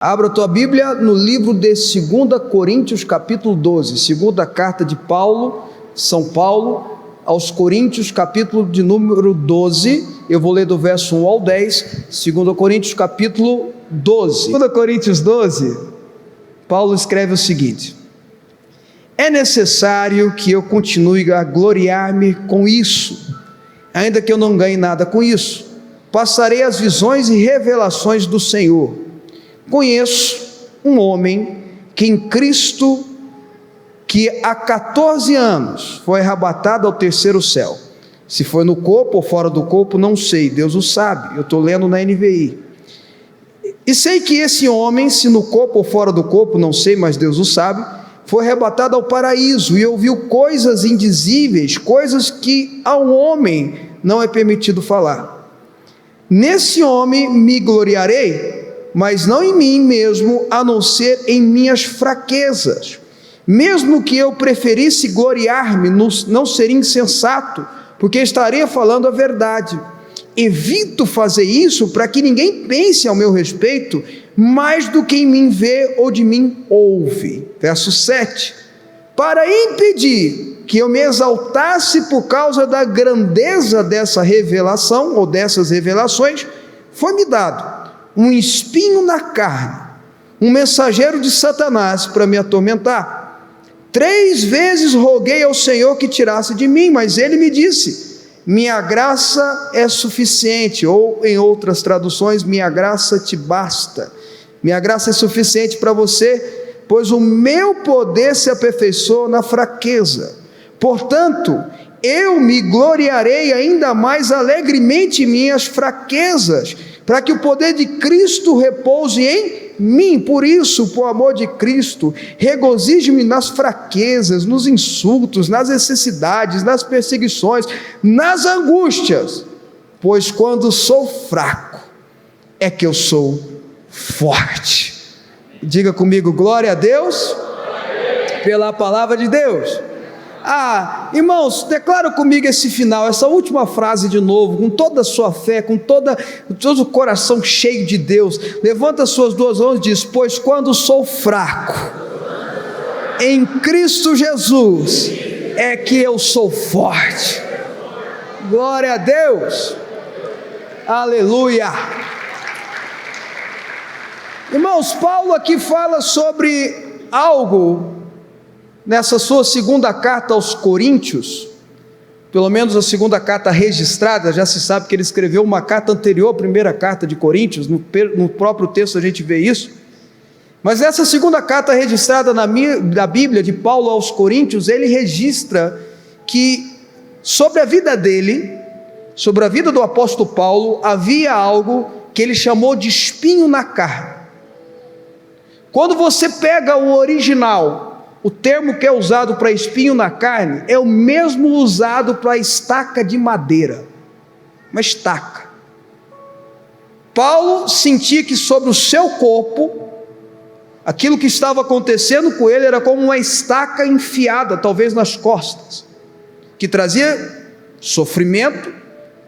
Abra a tua Bíblia no livro de 2 Coríntios, capítulo 12, segunda carta de Paulo, São Paulo, aos Coríntios, capítulo de número 12, eu vou ler do verso 1 ao 10, 2 Coríntios, capítulo 12. 2 Coríntios 12, Paulo escreve o seguinte: é necessário que eu continue a gloriar-me com isso, ainda que eu não ganhe nada com isso. Passarei as visões e revelações do Senhor. Conheço um homem que em Cristo, que há 14 anos foi arrebatado ao terceiro céu. Se foi no corpo ou fora do corpo, não sei, Deus o sabe. Eu estou lendo na NVI. E sei que esse homem, se no corpo ou fora do corpo, não sei, mas Deus o sabe, foi arrebatado ao paraíso e ouviu coisas indizíveis, coisas que ao homem não é permitido falar. Nesse homem me gloriarei, mas não em mim mesmo, a não ser em minhas fraquezas. Mesmo que eu preferisse gloriar-me, não seria insensato, porque estaria falando a verdade. Evito fazer isso para que ninguém pense ao meu respeito mais do que em mim vê ou de mim ouve. Verso 7. Para impedir que eu me exaltasse por causa da grandeza dessa revelação, ou dessas revelações, foi-me dado um espinho na carne, um mensageiro de Satanás para me atormentar. 3 vezes roguei ao Senhor que tirasse de mim, mas ele me disse: minha graça é suficiente, ou em outras traduções, minha graça te basta. Minha graça é suficiente para você, pois o meu poder se aperfeiçoa na fraqueza. Portanto, eu me gloriarei ainda mais alegremente em minhas fraquezas, para que o poder de Cristo repouse em mim. Por isso, por amor de Cristo, regozijo-me nas fraquezas, nos insultos, nas necessidades, nas perseguições, nas angústias, pois quando sou fraco, é que eu sou forte. Diga comigo, glória a Deus, pela palavra de Deus. Irmãos, declara comigo esse final, essa última frase de novo, com toda a sua fé, com todo o coração cheio de Deus. Levanta as suas 2 mãos e diz: pois quando sou fraco, em Cristo Jesus, é que eu sou forte. Glória a Deus, aleluia. Irmãos, Paulo aqui fala sobre algo nessa sua segunda carta aos Coríntios, pelo menos a segunda carta registrada. Já se sabe que ele escreveu uma carta anterior à primeira carta de Coríntios, no próprio texto a gente vê isso, mas nessa segunda carta registrada na Bíblia de Paulo aos Coríntios, ele registra que sobre a vida dele, sobre a vida do apóstolo Paulo, havia algo que ele chamou de espinho na carne. Quando você pega o original, o termo que é usado para espinho na carne é o mesmo usado para estaca de madeira, uma estaca. Paulo sentia que sobre o seu corpo, aquilo que estava acontecendo com ele era como uma estaca enfiada, talvez nas costas, que trazia sofrimento,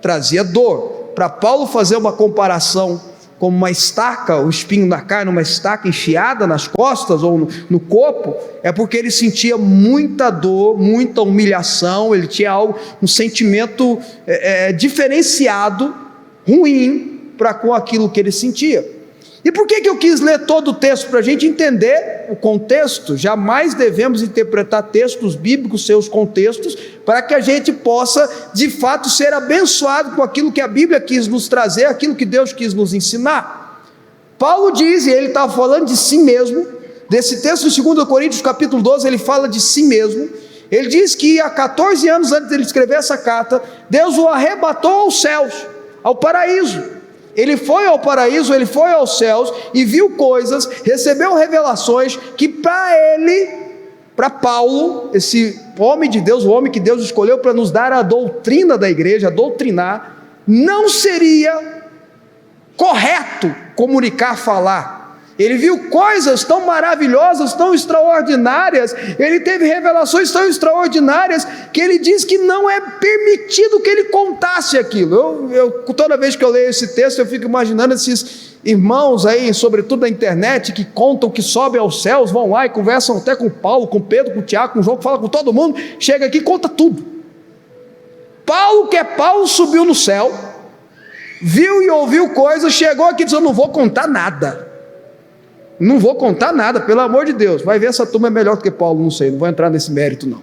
trazia dor. Para Paulo fazer uma comparação como uma estaca, o espinho na carne, uma estaca enfiada nas costas ou no corpo, é porque ele sentia muita dor, muita humilhação, ele tinha um sentimento diferenciado, ruim, para com aquilo que ele sentia. E por que eu quis ler todo o texto? Para a gente entender o contexto. Jamais devemos interpretar textos bíblicos, seus contextos, para que a gente possa, de fato, ser abençoado com aquilo que a Bíblia quis nos trazer, aquilo que Deus quis nos ensinar. Paulo diz, e ele estava falando de si mesmo, desse texto de 2 Coríntios, capítulo 12, ele fala de si mesmo. Ele diz que há 14 anos antes de ele escrever essa carta, Deus o arrebatou aos céus, ao paraíso. Ele foi ao paraíso, ele foi aos céus e viu coisas, recebeu revelações que para ele, para Paulo, esse homem de Deus, o homem que Deus escolheu para nos dar a doutrina da igreja, a doutrinar, não seria correto comunicar, falar. Ele viu coisas tão maravilhosas, tão extraordinárias, ele teve revelações tão extraordinárias, que ele diz que não é permitido que ele contasse aquilo. Toda vez que eu leio esse texto, eu fico imaginando esses irmãos aí, sobretudo na internet, que contam que sobe aos céus, vão lá e conversam até com Paulo, com Pedro, com Tiago, com João, que fala com todo mundo, chega aqui e conta tudo. Paulo, que é Paulo, subiu no céu, viu e ouviu coisas, chegou aqui e disse: eu não vou contar nada. Não vou contar nada, pelo amor de Deus. Vai ver, essa turma é melhor do que Paulo, não sei, não vou entrar nesse mérito não.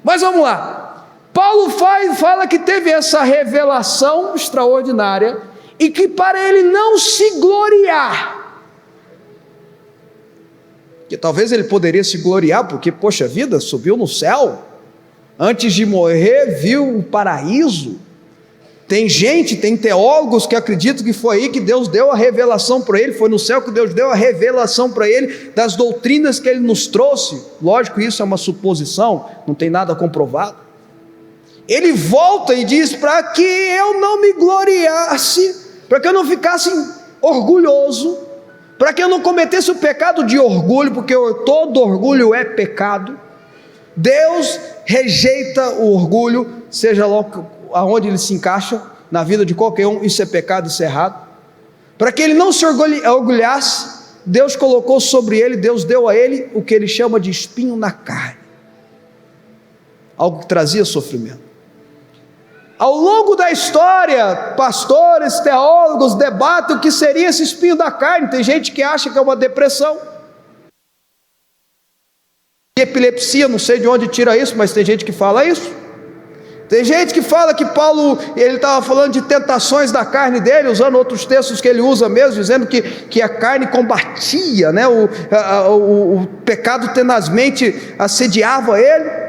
Mas vamos lá. Paulo fala que teve essa revelação extraordinária e que para ele não se gloriar, que talvez ele poderia se gloriar, porque, poxa vida, subiu no céu, antes de morrer viu o paraíso. Tem teólogos que acreditam que foi aí que Deus deu a revelação para ele, foi no céu que Deus deu a revelação para ele das doutrinas que ele nos trouxe. Lógico, isso é uma suposição, não tem nada comprovado. Ele volta e diz: para que eu não me gloriasse, para que eu não ficasse orgulhoso, para que eu não cometesse o pecado de orgulho, porque todo orgulho é pecado. Deus rejeita o orgulho, seja lá aonde ele se encaixa na vida de qualquer um, isso é pecado, isso é errado. Para que ele não se orgulhasse, Deus colocou sobre ele, Deus deu a ele o que ele chama de espinho na carne, algo que trazia sofrimento. Ao longo da história, pastores, teólogos debatem o que seria esse espinho da carne. Tem gente que acha que é uma depressão, epilepsia, não sei de onde tira isso, mas tem gente que fala isso. Tem gente que fala que Paulo, ele estava falando de tentações da carne dele, usando outros textos que ele usa mesmo, dizendo que a carne combatia, né? O pecado tenazmente assediava ele.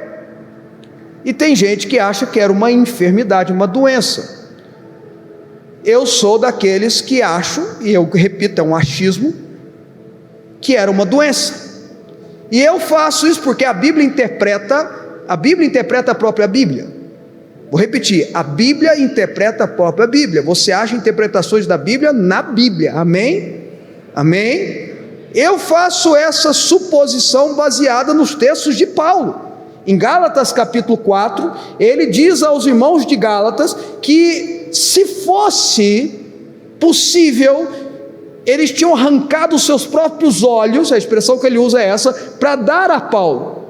E tem gente que acha que era uma enfermidade, uma doença. Eu sou daqueles que acham, e eu repito, é um achismo, que era uma doença. E eu faço isso porque a Bíblia interpreta a própria Bíblia. Vou repetir, a Bíblia interpreta a própria Bíblia. Você acha interpretações da Bíblia na Bíblia, amém? Amém? Eu faço essa suposição baseada nos textos de Paulo. Em Gálatas capítulo 4, ele diz aos irmãos de Gálatas que se fosse possível, eles tinham arrancado os seus próprios olhos, a expressão que ele usa é essa, para dar a Paulo.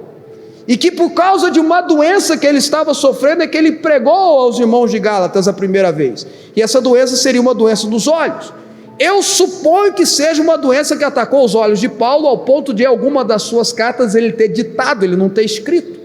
E que por causa de uma doença que ele estava sofrendo, é que ele pregou aos irmãos de Gálatas a primeira vez. E essa doença seria uma doença dos olhos. Eu suponho que seja uma doença que atacou os olhos de Paulo, ao ponto de alguma das suas cartas ele ter ditado, ele não ter escrito.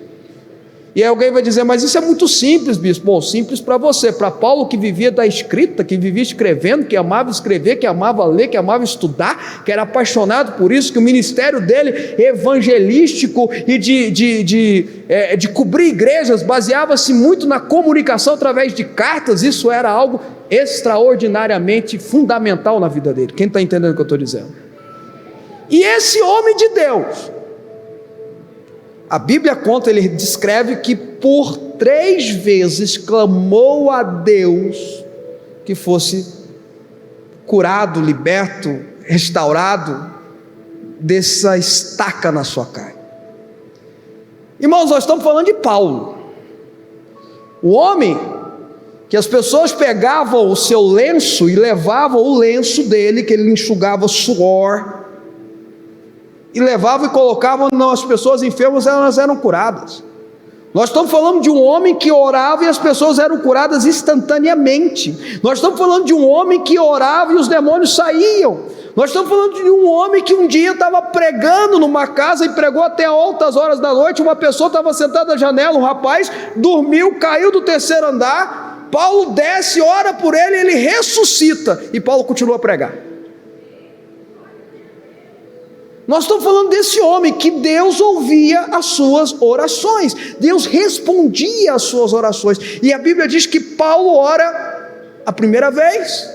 E aí alguém vai dizer: mas isso é muito simples, bispo. Bom, simples para você. Para Paulo, que vivia da escrita, que vivia escrevendo, que amava escrever, que amava ler, que amava estudar, que era apaixonado por isso, que o ministério dele evangelístico e de cobrir igrejas baseava-se muito na comunicação através de cartas. Isso era algo extraordinariamente fundamental na vida dele. Quem está entendendo o que eu estou dizendo? E esse homem de Deus, a Bíblia conta, ele descreve que por 3 vezes clamou a Deus que fosse curado, liberto, restaurado dessa estaca na sua carne. Irmãos, nós estamos falando de Paulo, o homem que as pessoas pegavam o seu lenço e levavam o lenço dele, que ele enxugava suor, e levavam e colocavam nas pessoas enfermas, elas eram curadas. Nós estamos falando de um homem que orava e as pessoas eram curadas instantaneamente. Nós estamos falando de um homem que orava e os demônios saíam. Nós estamos falando de um homem que um dia estava pregando numa casa e pregou até altas horas da noite. Uma pessoa estava sentada na janela, um rapaz dormiu, caiu do 3º andar. Paulo desce, ora por ele, ele ressuscita e Paulo continua a pregar. Nós estamos falando desse homem que Deus ouvia as suas orações, Deus respondia às suas orações. E a Bíblia diz que Paulo ora a primeira vez,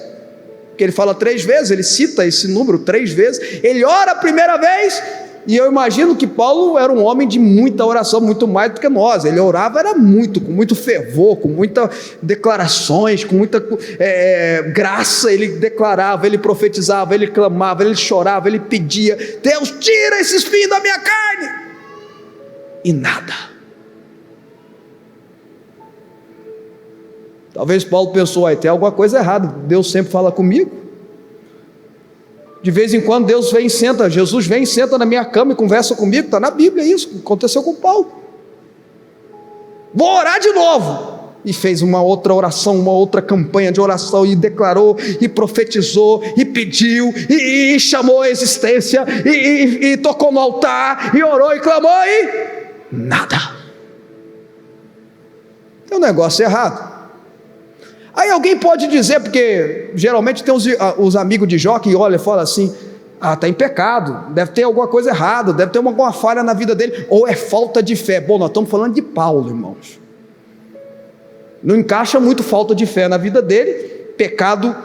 que ele fala 3 vezes, ele cita esse número 3 vezes, ele ora a primeira vez. E eu imagino que Paulo era um homem de muita oração, muito mais do que nós. Ele orava era muito, com muito fervor, com muitas declarações, com muita graça. Ele declarava, ele profetizava, ele clamava, ele chorava, ele pedia: Deus, tira esse espinho da minha carne. E nada. Talvez Paulo pensou: tem alguma coisa errada, Deus sempre fala comigo. De vez em quando Deus vem e senta, Jesus vem e senta na minha cama e conversa comigo, está na Bíblia isso, aconteceu com Paulo. Vou orar de novo. E fez uma outra oração, uma outra campanha de oração, e declarou, e profetizou, e pediu, e chamou a existência, e tocou no altar, e orou, e clamou, e nada. Tem um negócio errado. Aí alguém pode dizer, porque geralmente tem os amigos de Jó que olham e falam assim: ah, está em pecado, deve ter alguma coisa errada, deve ter alguma falha na vida dele, ou é falta de fé. Bom, nós estamos falando de Paulo, irmãos. Não encaixa muito falta de fé na vida dele. Pecado,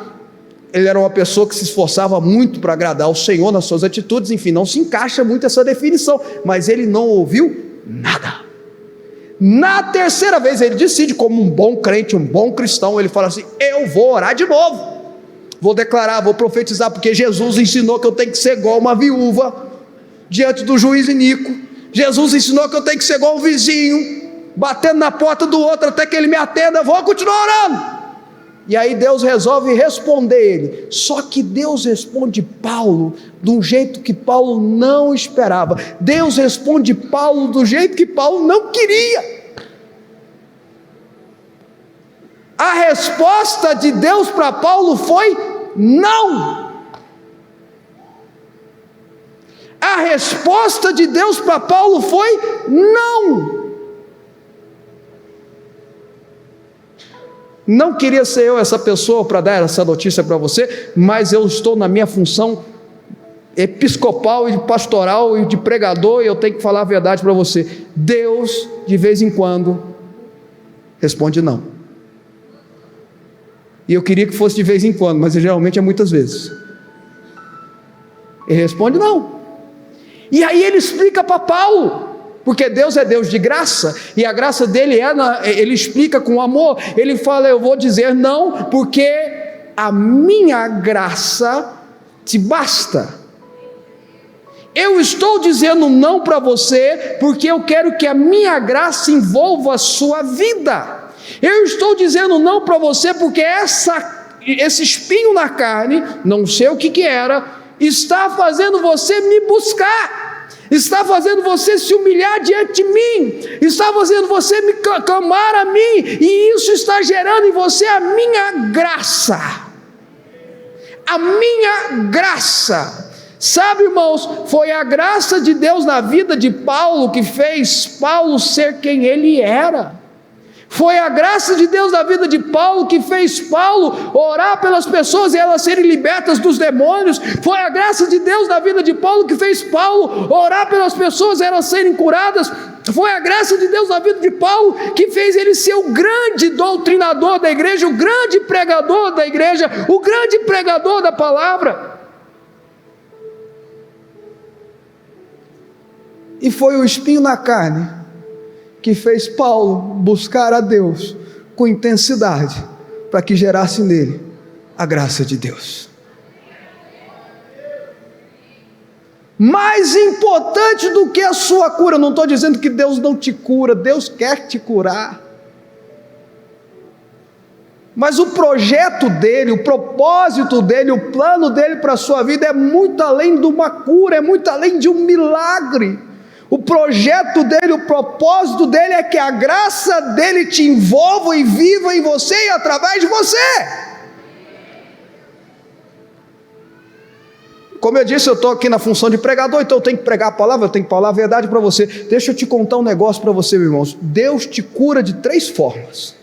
ele era uma pessoa que se esforçava muito para agradar ao Senhor nas suas atitudes, enfim, não se encaixa muito essa definição, mas ele não ouviu nada. Na terceira vez ele decide, como um bom crente, um bom cristão, ele fala assim: eu vou orar de novo, vou declarar, vou profetizar, porque Jesus ensinou que eu tenho que ser igual uma viúva diante do juiz iníquo. Jesus ensinou que eu tenho que ser igual um vizinho, batendo na porta do outro até que ele me atenda. Eu vou continuar orando. E aí Deus resolve responder ele. Só que Deus responde Paulo de um jeito que Paulo não esperava. Deus responde Paulo do jeito que Paulo não queria. A resposta de Deus para Paulo foi não. A resposta de Deus para Paulo foi não. Não queria ser eu essa pessoa para dar essa notícia para você, mas eu estou na minha função episcopal e de pastoral e de pregador, e eu tenho que falar a verdade para você. Deus, de vez em quando, responde não. E eu queria que fosse de vez em quando, mas geralmente é muitas vezes. Ele responde não. E aí ele explica para Paulo, porque Deus é Deus de graça, e a graça dele ele explica com amor. Ele fala: eu vou dizer não, porque a minha graça te basta. Eu estou dizendo não para você, porque eu quero que a minha graça envolva a sua vida. Eu estou dizendo não para você, porque esse espinho na carne, não sei o que era, está fazendo você me buscar, está fazendo você se humilhar diante de mim, está fazendo você me clamar a mim, e isso está gerando em você a minha graça. A minha graça. Sabe, irmãos, foi a graça de Deus na vida de Paulo que fez Paulo ser quem ele era. Foi a graça de Deus na vida de Paulo que fez Paulo orar pelas pessoas e elas serem libertas dos demônios. Foi a graça de Deus na vida de Paulo que fez Paulo orar pelas pessoas e elas serem curadas. Foi a graça de Deus na vida de Paulo que fez ele ser o grande doutrinador da igreja, o grande pregador da igreja, o grande pregador da palavra. E foi o espinho na carne que fez Paulo buscar a Deus com intensidade, para que gerasse nele a graça de Deus. Mais importante do que a sua cura, eu não estou dizendo que Deus não te cura, Deus quer te curar, mas o projeto dele, o propósito dele, o plano dele para a sua vida é muito além de uma cura, é muito além de um milagre. O projeto dele, o propósito dele é que a graça dele te envolva e viva em você e através de você. Como eu disse, eu estou aqui na função de pregador, então eu tenho que pregar a palavra, eu tenho que falar a verdade para você. Deixa eu te contar um negócio para você, meus irmãos. Deus te cura de 3 formas.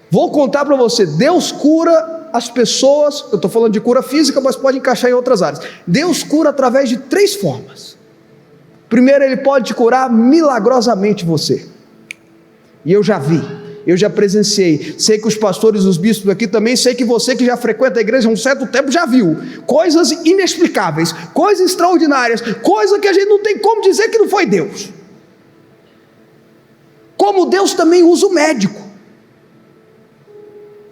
Vou contar para você. Deus cura as pessoas, eu estou falando de cura física, mas pode encaixar em outras áreas. Deus cura através de 3 formas. Primeiro, ele pode te curar milagrosamente você. E eu já vi, eu já presenciei. Sei que os pastores, os bispos aqui também, sei que você que já frequenta a igreja há um certo tempo já viu coisas inexplicáveis, coisas extraordinárias, coisas que a gente não tem como dizer que não foi Deus. Como Deus também usa o médico.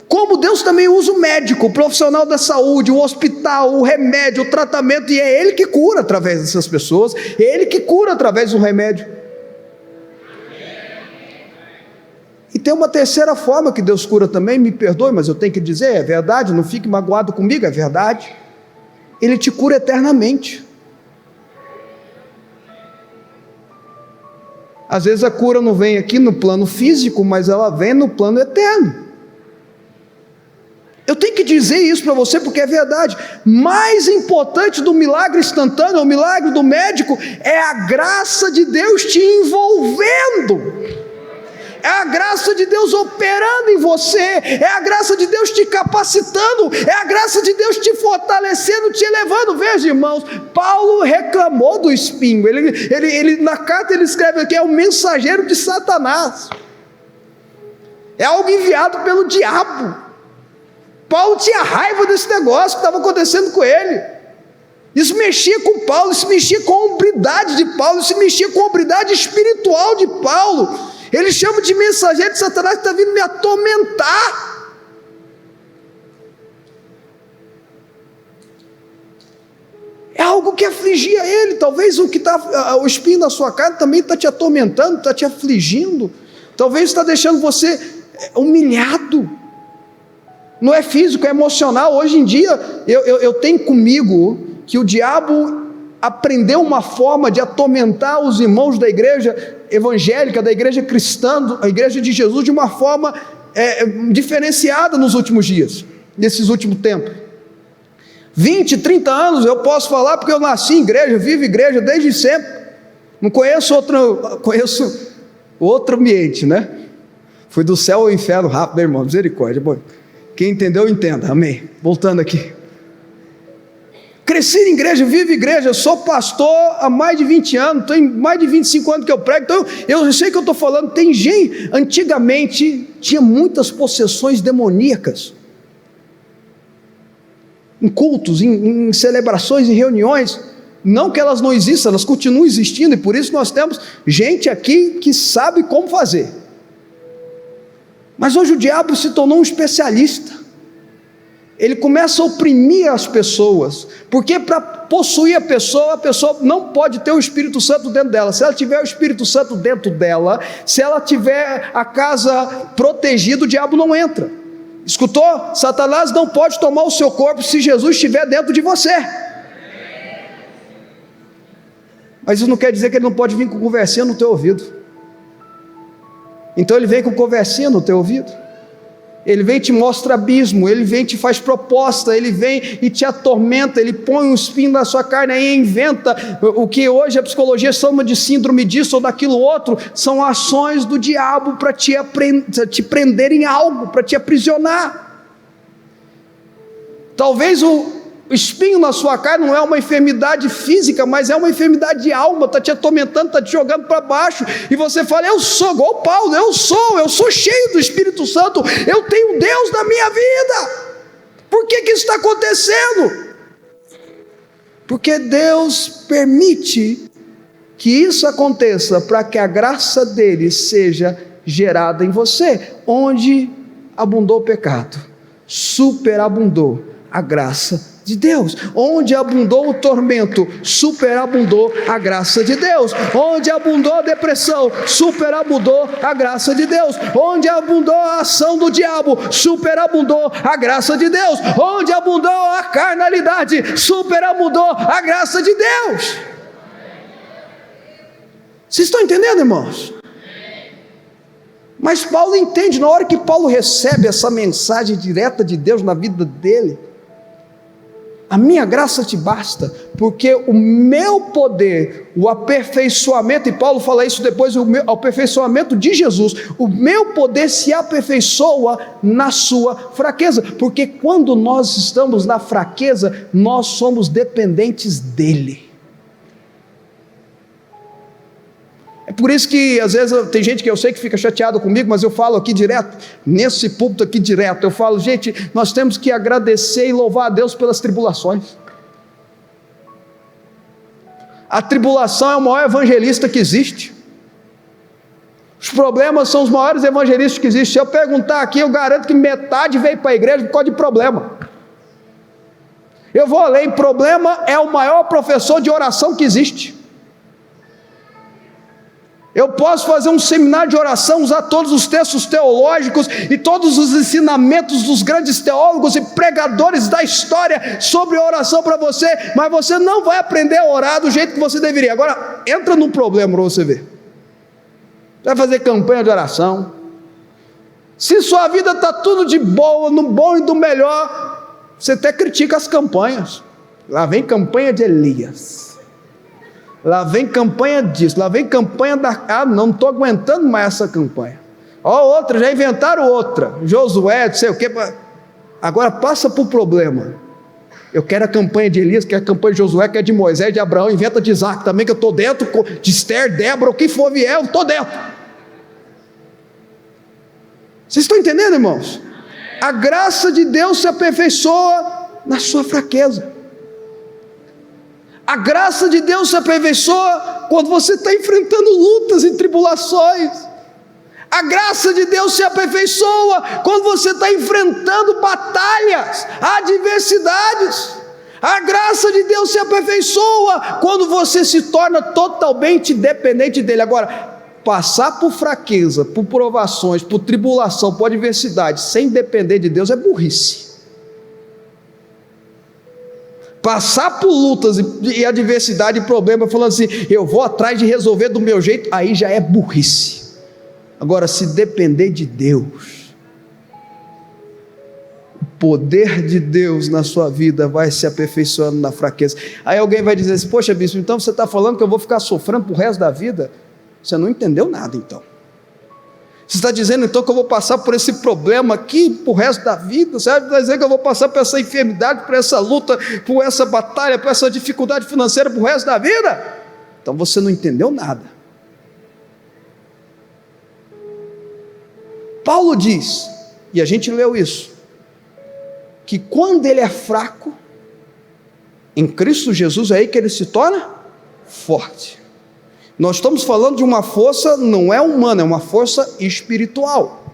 Como Deus também usa o médico, o profissional da saúde, o hospital, o remédio, o tratamento, e é Ele que cura através dessas pessoas, é Ele que cura através do remédio. E tem uma terceira forma que Deus cura também, me perdoe, mas eu tenho que dizer, é verdade, não fique magoado comigo, é verdade. Ele te cura eternamente. Às vezes a cura não vem aqui no plano físico, mas ela vem no plano eterno. Eu tenho que dizer isso para você porque é verdade. Mais importante do milagre instantâneo, o milagre do médico, é a graça de Deus te envolvendo. É a graça de Deus operando em você, é a graça de Deus te capacitando, é a graça de Deus te fortalecendo, te elevando. Veja, irmãos, Paulo reclamou do espinho, ele na carta ele escreve aqui, é o mensageiro de Satanás, é algo enviado pelo diabo. Paulo tinha raiva desse negócio que estava acontecendo com ele. Isso mexia com Paulo, isso mexia com a hombridade de Paulo, isso mexia com a hombridade espiritual de Paulo. Ele chama de mensageiro de Satanás que está vindo me atormentar. É algo que afligia ele. Talvez o espinho na sua carne também está te atormentando, está te afligindo. Talvez está deixando você humilhado. Não é físico, é emocional. Hoje em dia, eu tenho comigo que o diabo aprendeu uma forma de atormentar os irmãos da igreja evangélica, da igreja cristã, a igreja de Jesus, de uma forma diferenciada nos últimos dias, nesses últimos tempos. 20, 30 anos eu posso falar porque eu nasci em igreja, vivo em igreja desde sempre. Não conheço outro ambiente, né? Fui do céu ao inferno rápido, né, irmão? Misericórdia. Bom, quem entendeu, entenda. Amém. Voltando aqui. Cresci em igreja, vivo em igreja, sou pastor há mais de 20 anos, tem mais de 25 anos que eu prego, então eu sei o que eu estou falando. Tem gente, antigamente tinha muitas possessões demoníacas, em cultos, em celebrações, em reuniões. Não que elas não existam, elas continuam existindo, e por isso nós temos gente aqui que sabe como fazer. Mas hoje o diabo se tornou um especialista. Ele começa a oprimir as pessoas, porque para possuir a pessoa não pode ter o Espírito Santo dentro dela. Se ela tiver o Espírito Santo dentro dela, se ela tiver a casa protegida, o diabo não entra. Escutou? Satanás não pode tomar o seu corpo se Jesus estiver dentro de você. Mas isso não quer dizer que ele não pode vir com conversinha no teu ouvido. Então ele vem com conversinha no teu ouvido. Ele vem e te mostra abismo, ele vem e te faz proposta, ele vem e te atormenta, ele põe um espinho na sua carne e inventa o que hoje a psicologia chama de síndrome disso ou daquilo outro. São ações do diabo para te prender em algo, para te aprisionar. Talvez o espinho na sua carne não é uma enfermidade física, mas é uma enfermidade de alma, está te atormentando, está te jogando para baixo, e você fala, eu sou igual Paulo, eu sou cheio do Espírito Santo, eu tenho Deus na minha vida. Por que isso está acontecendo? Porque Deus permite que isso aconteça, para que a graça dele seja gerada em você. Onde abundou o pecado, superabundou a graça de Deus. Onde abundou o tormento, superabundou a graça de Deus. Onde abundou a depressão, superabundou a graça de Deus. Onde abundou a ação do diabo, superabundou a graça de Deus. Onde abundou a carnalidade, superabundou a graça de Deus. Vocês estão entendendo, irmãos? Mas Paulo entende, na hora que Paulo recebe essa mensagem direta de Deus na vida dele, a minha graça te basta, porque o meu poder, o aperfeiçoamento, e Paulo fala isso depois, o aperfeiçoamento de Jesus, o meu poder se aperfeiçoa na sua fraqueza, porque quando nós estamos na fraqueza, nós somos dependentes dele. É por isso que às vezes tem gente que eu sei que fica chateado comigo, mas eu falo aqui direto, nesse púlpito aqui direto, eu falo, gente, nós temos que agradecer e louvar a Deus pelas tribulações. A tribulação é o maior evangelista que existe. Os problemas são os maiores evangelistas que existem. Se eu perguntar aqui, eu garanto que metade veio para a igreja por causa de problema. Eu vou além, problema é o maior professor de oração que existe. Eu posso fazer um seminário de oração, usar todos os textos teológicos e todos os ensinamentos dos grandes teólogos e pregadores da história sobre oração para você, mas você não vai aprender a orar do jeito que você deveria. Agora, entra num problema para você ver. Vai fazer campanha de oração. Se sua vida está tudo de boa, no bom e do melhor, você até critica as campanhas. Lá vem campanha de Elias. Lá vem campanha disso, lá vem campanha da... não estou aguentando mais essa campanha. Outra, já inventaram outra. Josué, não sei o quê. Agora passa por problema. Eu quero a campanha de Elias, quero a campanha de Josué, quero de Moisés, de Abraão, inventa de Isaac também, que eu estou dentro, de Esther, Débora, o que for vier, eu estou dentro. Vocês estão entendendo, irmãos? A graça de Deus se aperfeiçoa na sua fraqueza. A graça de Deus se aperfeiçoa quando você está enfrentando lutas e tribulações. A graça de Deus se aperfeiçoa quando você está enfrentando batalhas, adversidades. A graça de Deus se aperfeiçoa quando você se torna totalmente dependente dele. Agora, passar por fraqueza, por provações, por tribulação, por adversidade, sem depender de Deus é burrice. Passar por lutas e adversidade e problema, falando assim, eu vou atrás de resolver do meu jeito, aí já é burrice. Agora, se depender de Deus, o poder de Deus na sua vida vai se aperfeiçoando na fraqueza. Aí alguém vai dizer assim, poxa bispo, então você está falando que eu vou ficar sofrendo pro resto da vida? Você não entendeu nada então. Você está dizendo então que eu vou passar por esse problema aqui pro resto da vida? Você vai dizer que eu vou passar por essa enfermidade, por essa luta, por essa batalha, por essa dificuldade financeira pro resto da vida? Então você não entendeu nada. Paulo diz, e a gente leu isso, que quando ele é fraco, em Cristo Jesus é aí que ele se torna forte. Nós estamos falando de uma força, não é humana, é uma força espiritual.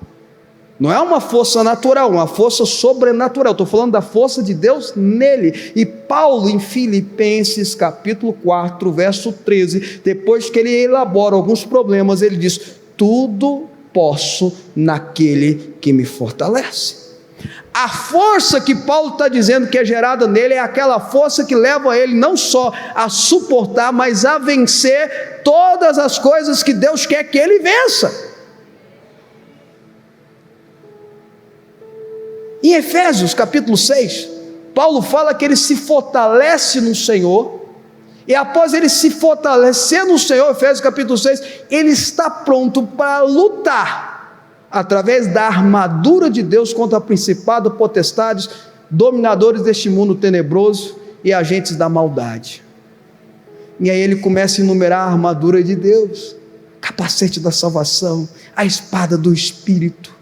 Não é uma força natural, uma força sobrenatural. Estou falando da força de Deus nele. E Paulo, em Filipenses capítulo 4, verso 13, depois que ele elabora alguns problemas, ele diz, tudo posso naquele que me fortalece. A força que Paulo está dizendo que é gerada nele é aquela força que leva ele não só a suportar, mas a vencer todas as coisas que Deus quer que ele vença. Em Efésios capítulo 6, Paulo fala que ele se fortalece no Senhor, e após ele se fortalecer no Senhor, Efésios capítulo 6, ele está pronto para lutar através da armadura de Deus contra principado, potestades, dominadores deste mundo tenebroso e agentes da maldade. E aí ele começa a enumerar a armadura de Deus, capacete da salvação, a espada do Espírito.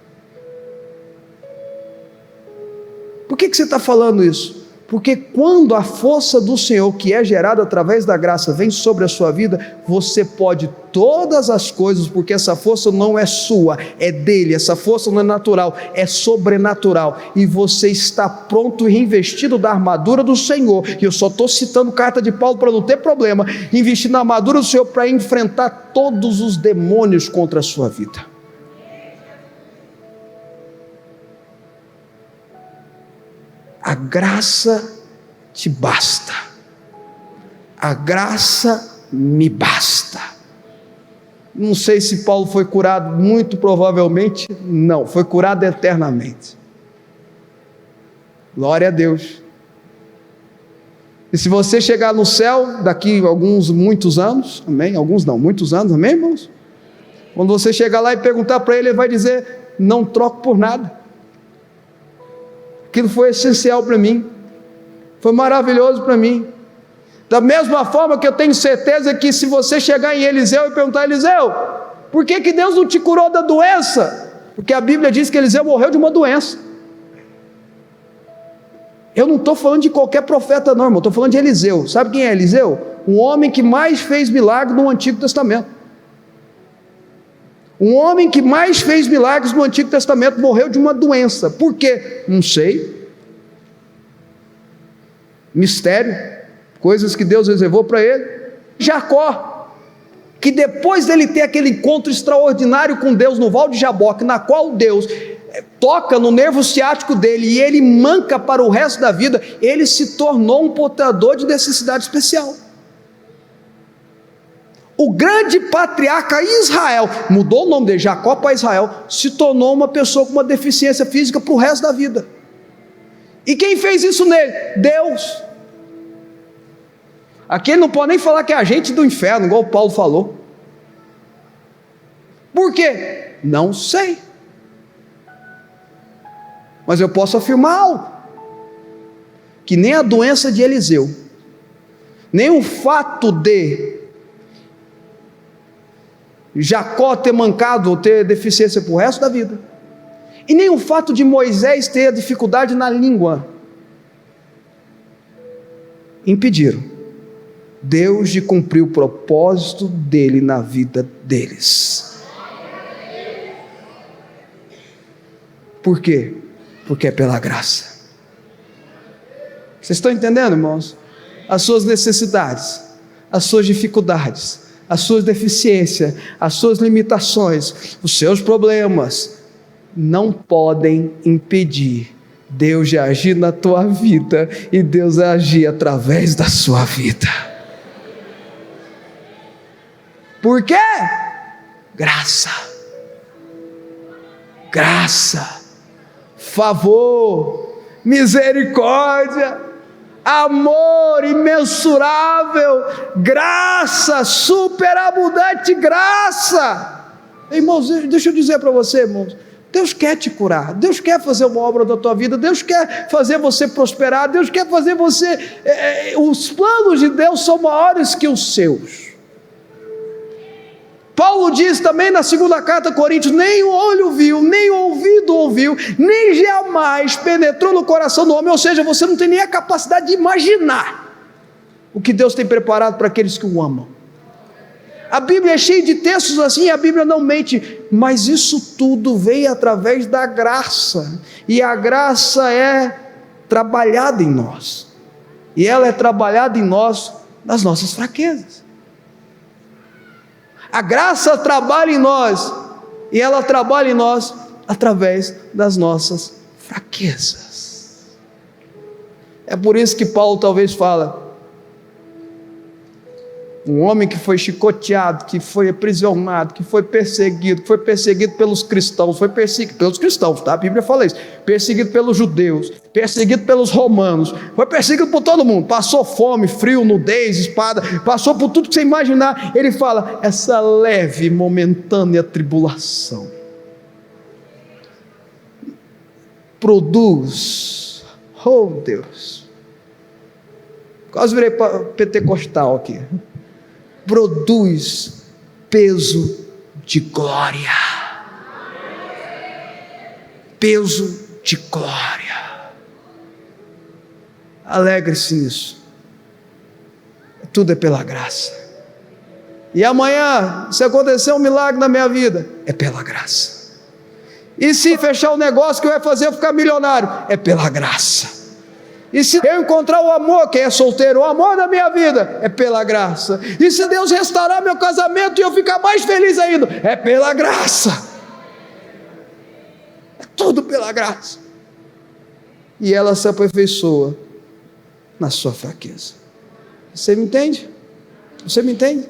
Por que você está falando isso? Porque quando a força do Senhor, que é gerada através da graça, vem sobre a sua vida, você pode todas as coisas, porque essa força não é sua, é dele. Essa força não é natural, é sobrenatural, e você está pronto e revestido da armadura do Senhor. E eu só estou citando carta de Paulo para não ter problema, investindo na armadura do Senhor para enfrentar todos os demônios contra a sua vida. A graça te basta. A graça me basta. Não sei se Paulo foi curado, muito provavelmente não, foi curado eternamente. Glória a Deus. E se você chegar no céu daqui a muitos anos, amém? Alguns não, muitos anos, amém, irmãos? Quando você chegar lá e perguntar para ele, ele vai dizer, não troco por nada. Aquilo foi essencial para mim, foi maravilhoso para mim. Da mesma forma que eu tenho certeza que se você chegar em Eliseu e perguntar, Eliseu, por que Deus não te curou da doença? Porque a Bíblia diz que Eliseu morreu de uma doença. Eu não estou falando de qualquer profeta não, irmão, estou falando de Eliseu. Sabe quem é Eliseu? O homem que mais fez milagre no Antigo Testamento. Um homem que mais fez milagres no Antigo Testamento morreu de uma doença. Por quê? Não sei. Mistério. Coisas que Deus reservou para ele. Jacó. que depois dele ter aquele encontro extraordinário com Deus no Val de Jaboque, na qual Deus toca no nervo ciático dele e ele manca para o resto da vida, ele se tornou um portador de necessidade especial. O grande patriarca Israel, mudou o nome de Jacó para Israel, se tornou uma pessoa com uma deficiência física para o resto da vida. E quem fez isso nele? Deus. Aqui ele não pode nem falar que é agente do inferno, igual o Paulo falou. Por quê? Não sei. Mas eu posso afirmar algo, que nem a doença de Eliseu, nem o fato de Jacó ter mancado ou ter deficiência para o resto da vida, e nem o fato de Moisés ter dificuldade na língua, impediram Deus de cumprir o propósito dele na vida deles. Por quê? Porque é pela graça. Vocês estão entendendo, irmãos? As suas necessidades, as suas dificuldades, as suas deficiências, as suas limitações, os seus problemas, não podem impedir Deus de agir na tua vida e Deus agir através da sua vida. Por quê? Graça. Graça. Favor, misericórdia, amor imensurável, graça, superabundante graça. Irmãos, deixa eu dizer para você, irmãos, Deus quer te curar, Deus quer fazer uma obra da tua vida, Deus quer fazer você prosperar, Deus quer fazer você, os planos de Deus são maiores que os seus. Paulo diz também na segunda carta a Coríntios, nem o olho viu, nem o ouvido ouviu, nem jamais penetrou no coração do homem, ou seja, você não tem nem a capacidade de imaginar o que Deus tem preparado para aqueles que o amam. A Bíblia é cheia de textos assim, a Bíblia não mente, mas isso tudo veio através da graça, e a graça é trabalhada em nós, e ela é trabalhada em nós nas nossas fraquezas. A graça trabalha em nós, e ela trabalha em nós através das nossas fraquezas. É por isso que Paulo talvez fala, um homem que foi chicoteado, que foi aprisionado, que foi perseguido pelos cristãos, foi perseguido pelos cristãos, tá? A Bíblia fala isso, perseguido pelos judeus, perseguido pelos romanos, foi perseguido por todo mundo, passou fome, frio, nudez, espada, passou por tudo que você imaginar. Ele fala, essa leve, momentânea tribulação produz, oh Deus, quase virei pentecostal aqui, produz peso de glória. Peso de glória. Alegre-se nisso. Tudo é pela graça. E amanhã, se acontecer um milagre na minha vida, é pela graça. E se fechar o negócio que vai fazer eu ficar milionário, é pela graça. E se eu encontrar o amor, quem é solteiro, o amor da minha vida, é pela graça. E se Deus restaurar meu casamento e eu ficar mais feliz ainda, é pela graça. É tudo pela graça. E ela se aperfeiçoa na sua fraqueza. Você me entende? Você me entende?